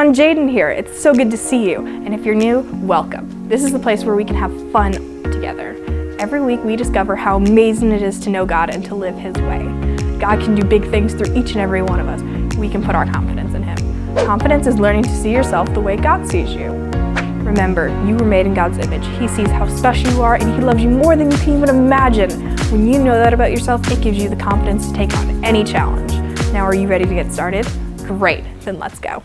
everyone, Jaden here. It's so good to see you. And if you're new, welcome. This is the place where we can have fun together. Every week we discover how amazing it is to know God and to live His way. God can do big things through each and every one of us. We can put our confidence in Him. Confidence is learning to see yourself the way God sees you. Remember, you were made in God's image. He sees how special you are, and He loves you more than you can even imagine. When you know that about yourself, it gives you the confidence to take on any challenge. Now, are you ready to get started? Great, then let's go.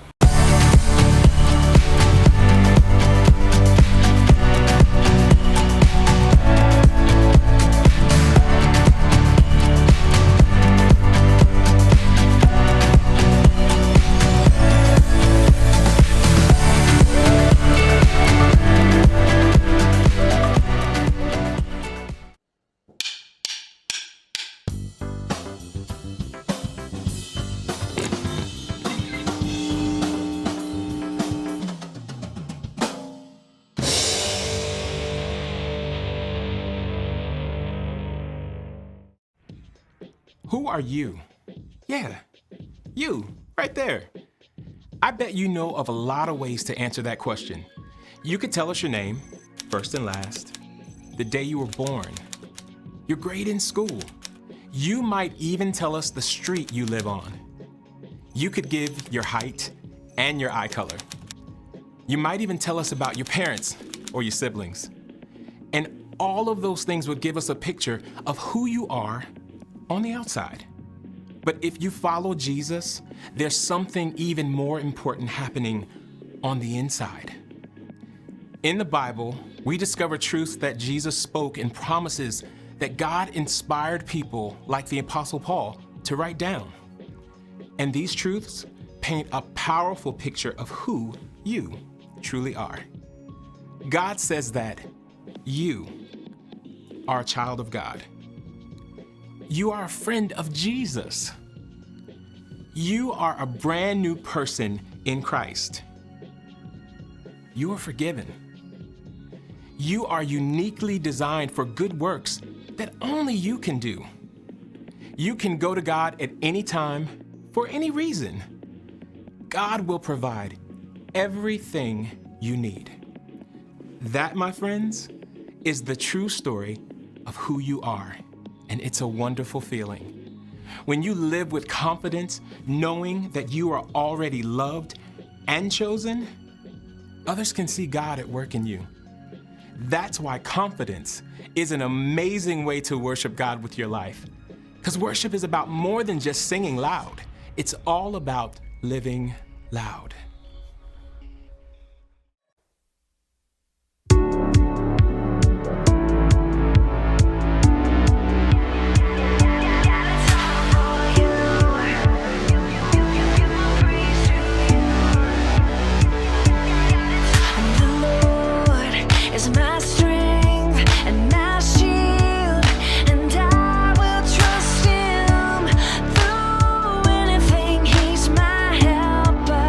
Who are you? Yeah, you, right there. I bet you know of a lot of ways to answer that question. You could tell us your name, first and last, the day you were born, your grade in school. You might even tell us the street you live on. You could give your height and your eye color. You might even tell us about your parents or your siblings. And all of those things would give us a picture of who you are on the outside. But if you follow Jesus, there's something even more important happening on the inside. In the Bible, we discover truths that Jesus spoke and promises that God inspired people like the Apostle Paul to write down. And these truths paint a powerful picture of who you truly are. God says that you are a child of God. You are a friend of Jesus. You are a brand new person in Christ. You are forgiven. You are uniquely designed for good works that only you can do. You can go to God at any time, for any reason. God will provide everything you need. That, my friends, is the true story of who you are. And it's a wonderful feeling. When you live with confidence, knowing that you are already loved and chosen, others can see God at work in you. That's why confidence is an amazing way to worship God with your life. Because worship is about more than just singing loud. It's all about living loud. He's my helper.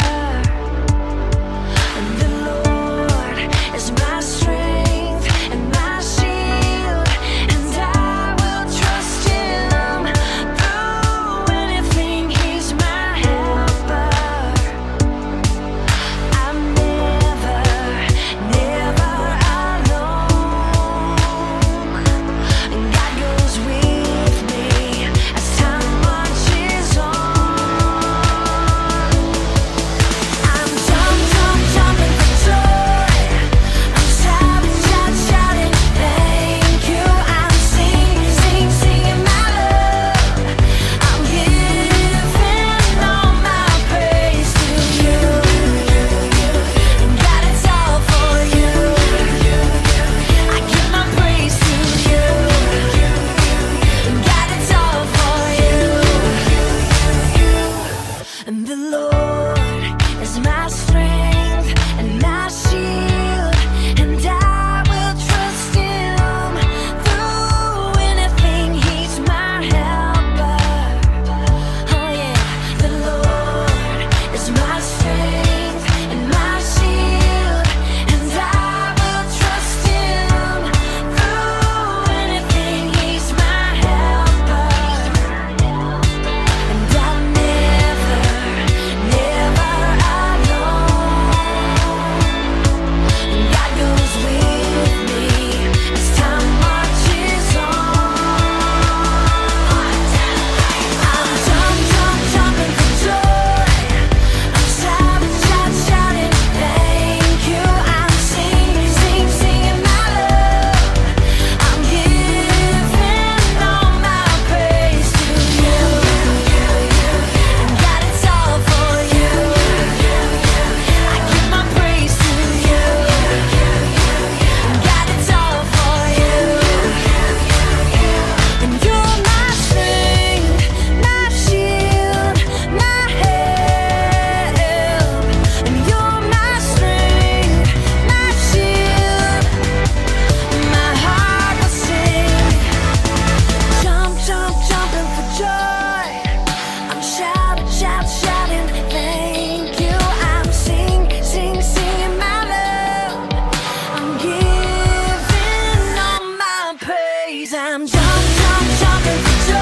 praise. I'm jumping for joy.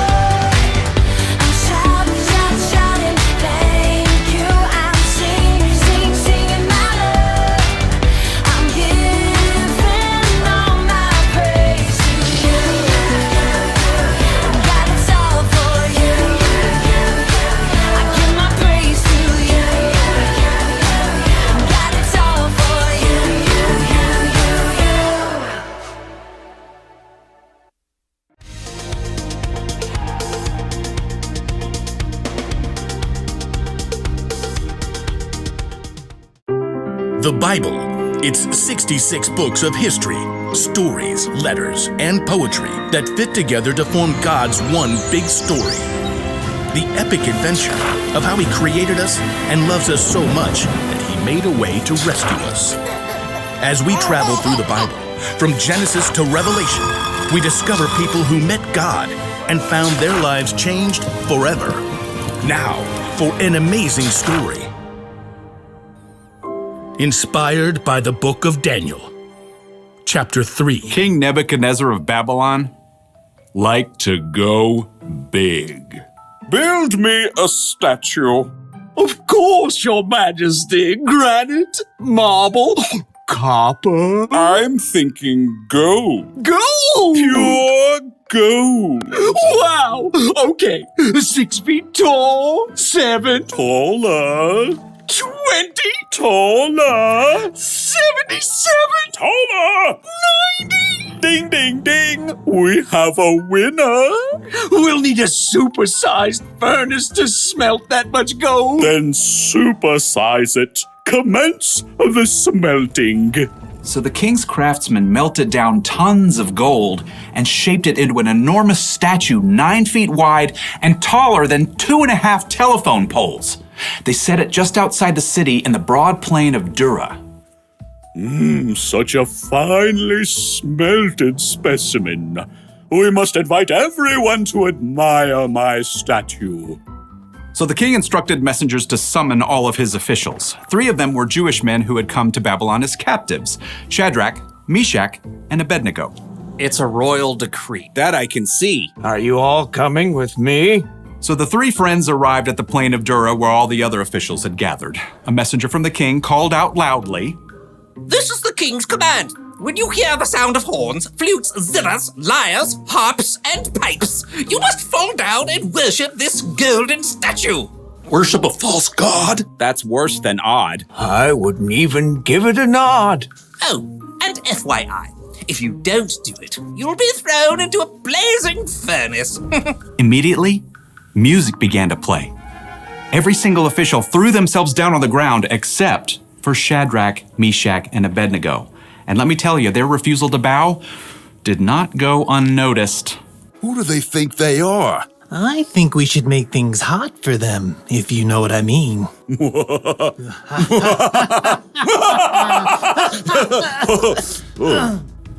I'm shouting, thank you. I'm singing my love. I'm giving all my praise to you. God, it's all for you. I give my praise to you. God, it's all for you. The Bible. It's 66 books of history, stories, letters, and poetry that fit together to form God's one big story. The epic adventure of how He created us and loves us so much that He made a way to rescue us. As we travel through the Bible, from Genesis to Revelation, we discover people who met God and found their lives changed forever. Now, for an amazing story. Inspired by the book of Daniel. Chapter 3. King Nebuchadnezzar of Babylon liked to go big. Build me a statue. Of course, Your Majesty. Granite, marble, copper. I'm thinking gold. Gold! Pure gold. Wow! Okay, 6 feet tall, 7 taller. 20 taller, 77 taller, 90. Ding, ding, ding. We have a winner. We'll need a supersized furnace to smelt that much gold. Then supersize it. Commence the smelting. So the king's craftsmen melted down tons of gold and shaped it into an enormous statue 9 feet wide and taller than 2.5 telephone poles. They set it just outside the city in the broad plain of Dura. Such a finely smelted specimen. We must invite everyone to admire my statue. So the king instructed messengers to summon all of his officials. 3 of them were Jewish men who had come to Babylon as captives: Shadrach, Meshach, and Abednego. It's a royal decree. That I can see. Are you all coming with me? So the 3 friends arrived at the plain of Dura where all the other officials had gathered. A messenger from the king called out loudly, This is the king's command. When you hear the sound of horns, flutes, zithers, lyres, harps, and pipes, you must fall down and worship this golden statue. Worship a false god? That's worse than odd. I wouldn't even give it a nod. Oh, and FYI, if you don't do it, you'll be thrown into a blazing furnace. Immediately, music began to play. Every single official threw themselves down on the ground except for Shadrach, Meshach, and Abednego. And let me tell you, their refusal to bow did not go unnoticed. Who do they think they are? I think we should make things hot for them, if you know what I mean.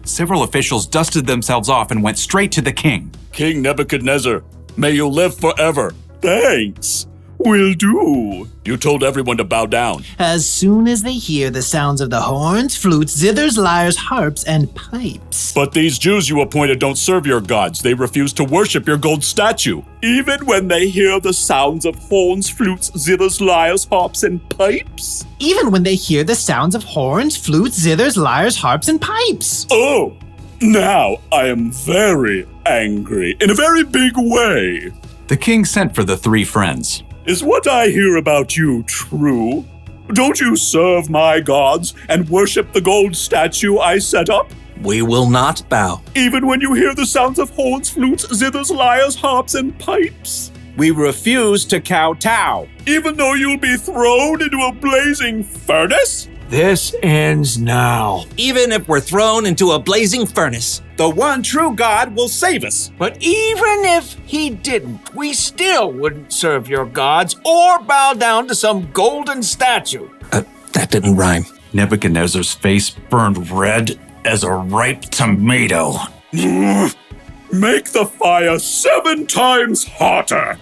Several officials dusted themselves off and went straight to the king. King Nebuchadnezzar, may you live forever. Thanks. Will do. You told everyone to bow down. As soon as they hear the sounds of the horns, flutes, zithers, lyres, harps, and pipes. But these Jews you appointed don't serve your gods. They refuse to worship your gold statue. Even when they hear the sounds of horns, flutes, zithers, lyres, harps, and pipes? Even when they hear the sounds of horns, flutes, zithers, lyres, harps, and pipes. Oh, now I am very angry, in a very big way. The king sent for the 3 friends. Is what I hear about you true? Don't you serve my gods and worship the gold statue I set up? We will not bow. Even when you hear the sounds of horns, flutes, zithers, lyres, harps, and pipes? We refuse to kowtow. Even though you'll be thrown into a blazing furnace? This ends now. Even if we're thrown into a blazing furnace. The one true God will save us. But even if he didn't, we still wouldn't serve your gods or bow down to some golden statue. That didn't rhyme. Nebuchadnezzar's face burned red as a ripe tomato. Make the fire 7 times hotter.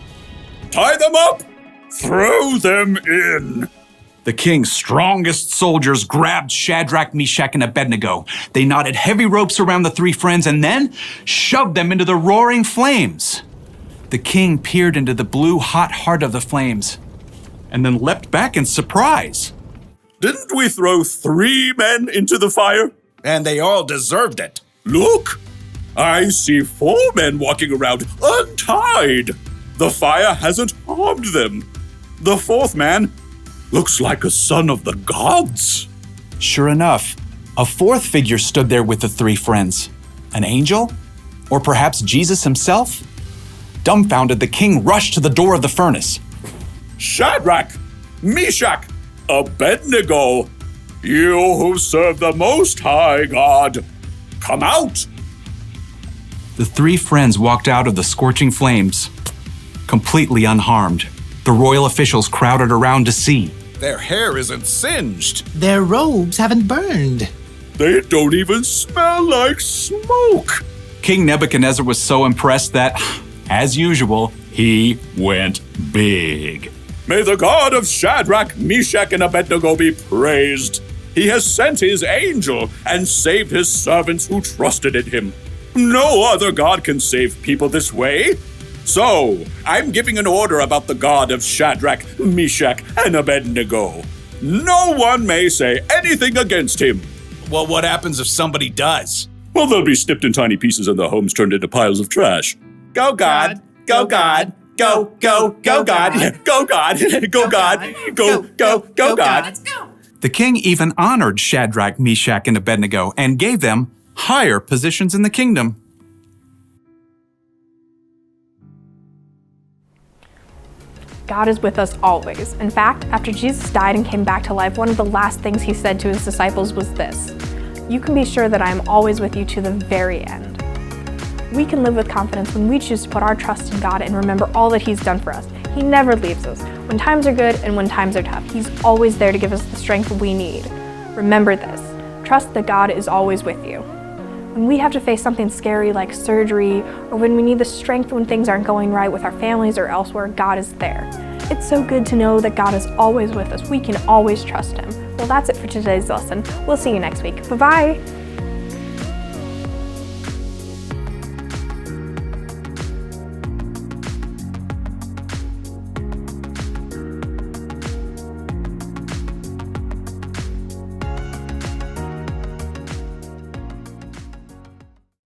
Tie them up. Throw them in. The king's strongest soldiers grabbed Shadrach, Meshach, and Abednego. They knotted heavy ropes around the three friends and then shoved them into the roaring flames. The king peered into the blue, hot heart of the flames and then leapt back in surprise. Didn't we throw 3 men into the fire? And they all deserved it. Look! I see 4 men walking around untied. The fire hasn't harmed them. The 4th man looks like a son of the gods. Sure enough, a 4th figure stood there with the 3 friends. An angel? Or perhaps Jesus himself? Dumbfounded, the king rushed to the door of the furnace. Shadrach, Meshach, Abednego, you who serve the Most High God, come out! The 3 friends walked out of the scorching flames, completely unharmed. The royal officials crowded around to see. Their hair isn't singed. Their robes haven't burned. They don't even smell like smoke. King Nebuchadnezzar was so impressed that, as usual, he went big. May the God of Shadrach, Meshach, and Abednego be praised. He has sent his angel and saved his servants who trusted in him. No other God can save people this way. So, I'm giving an order about the God of Shadrach, Meshach, and Abednego. No one may say anything against him. Well, what happens if somebody does? Well, they'll be snipped in tiny pieces and their homes turned into piles of trash. Go God, go God, go, go, go God, go God, go God, go God. The king even honored Shadrach, Meshach, and Abednego and gave them higher positions in the kingdom. God is with us always. In fact, after Jesus died and came back to life, one of the last things he said to his disciples was this: "You can be sure that I am always with you to the very end." We can live with confidence when we choose to put our trust in God and remember all that he's done for us. He never leaves us. When times are good and when times are tough, he's always there to give us the strength we need. Remember this. Trust that God is always with you. When we have to face something scary like surgery, or when we need the strength when things aren't going right with our families or elsewhere, God is there. It's so good to know that God is always with us. We can always trust him. Well, that's it for today's lesson. We'll see you next week. Bye-bye.